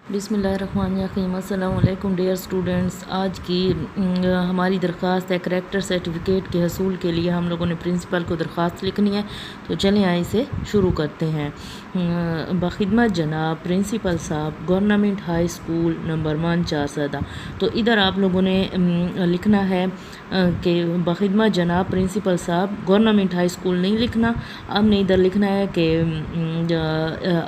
बिस्मिल्लाहिर्रहमानिर्रहीम। अस्सलाम वालेकुम डियर स्टूडेंट्स। आज की हमारी दरख्वास्त है करैक्टर सर्टिफिकेट के हसूल के लिए हम लोगों ने प्रिंसिपल को दरख्वास्त लिखनी है। तो चलें आइए इसे शुरू करते हैं। बखिदमत जनाब प्रिंसिपल साहब government high school number 1 Charsadda. तो इधर आप लोगों ने लिखना है कि बखिदमत जनाब प्रिंसिपल साहब गवर्नमेंट हाई स्कूल नहीं लिखना। हमने इधर लिखना है कि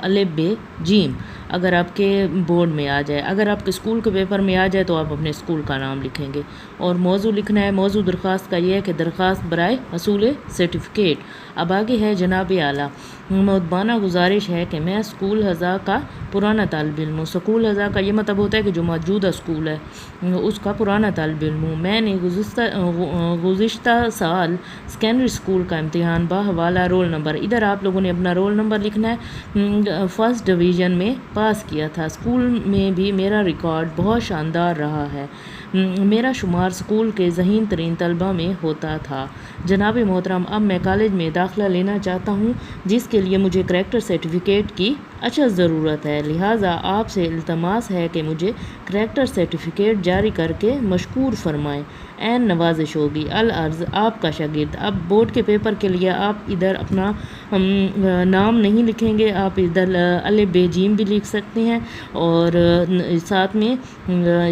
अलिफ बे जीम अगर आपके बोर्ड में आ जाए, अगर आपके स्कूल के पेपर में आ जाए तो आप अपने स्कूल का नाम लिखेंगे। और मौजू लिखना है, मौजू दरख्वास्त का ये है कि दरख्वास्त बराए हसूल सर्टिफिकेट। अब आगे है जनाब आला मुअद्दबाना गुजारिश है कि मैं स्कूल हज़ा का पुराना तालिब इल्म हूँ। स्कूल हज़ा का ये मतलब होता है कि जो मौजूदा स्कूल है उसका पुराना तालिब इल्म हूँ। मैंने गुज़िश्ता साल सेकेंडरी स्कूल का इम्तिहान बाहवाला रोल नंबर, इधर आप लोगों ने अपना रोल नंबर लिखना है, फर्स्ट डिवीज़न में पास किया था। स्कूल में भी मेरा रिकॉर्ड बहुत शानदार रहा है। मेरा शुमार स्कूल के ज़हीन तरीन तलबा में होता था। जनाब मोहतरम, अब मैं कॉलेज में दाखिला लेना चाहता हूँ जिसके लिए मुझे करैक्टर सर्टिफिकेट की अच्छा ज़रूरत है। लिहाजा आपसे इल्तमास है कि मुझे करैक्टर सर्टिफिकेट जारी करके मशकूर फरमाएँ। एन नवाजिश होगी। अल अर्ज़ आपका शागिर्द। अब बोर्ड के पेपर के लिए आप इधर अपना नाम नहीं लिखेंगे, आप इधर अलिफ बे जीम भी लिख सकते हैं और साथ में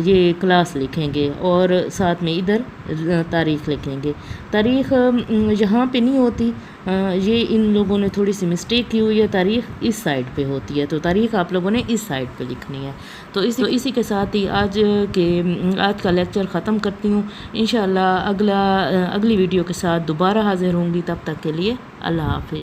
ये क्लास लिखेंगे और साथ में इधर तारीख़ लिखेंगे। तारीख़ यहाँ पे नहीं होती, ये इन लोगों ने थोड़ी सी मिस्टेक की हुई है। तारीख़ इस साइड पे होती है, तो तारीख़ आप लोगों ने इस साइड पे लिखनी है। तो इसी के साथ ही आज का लेक्चर ख़त्म करती हूँ। इंशाअल्लाह अगली वीडियो के साथ दोबारा हाज़िर होंगी। तब तक के लिए अल्लाह हाफ़िज़।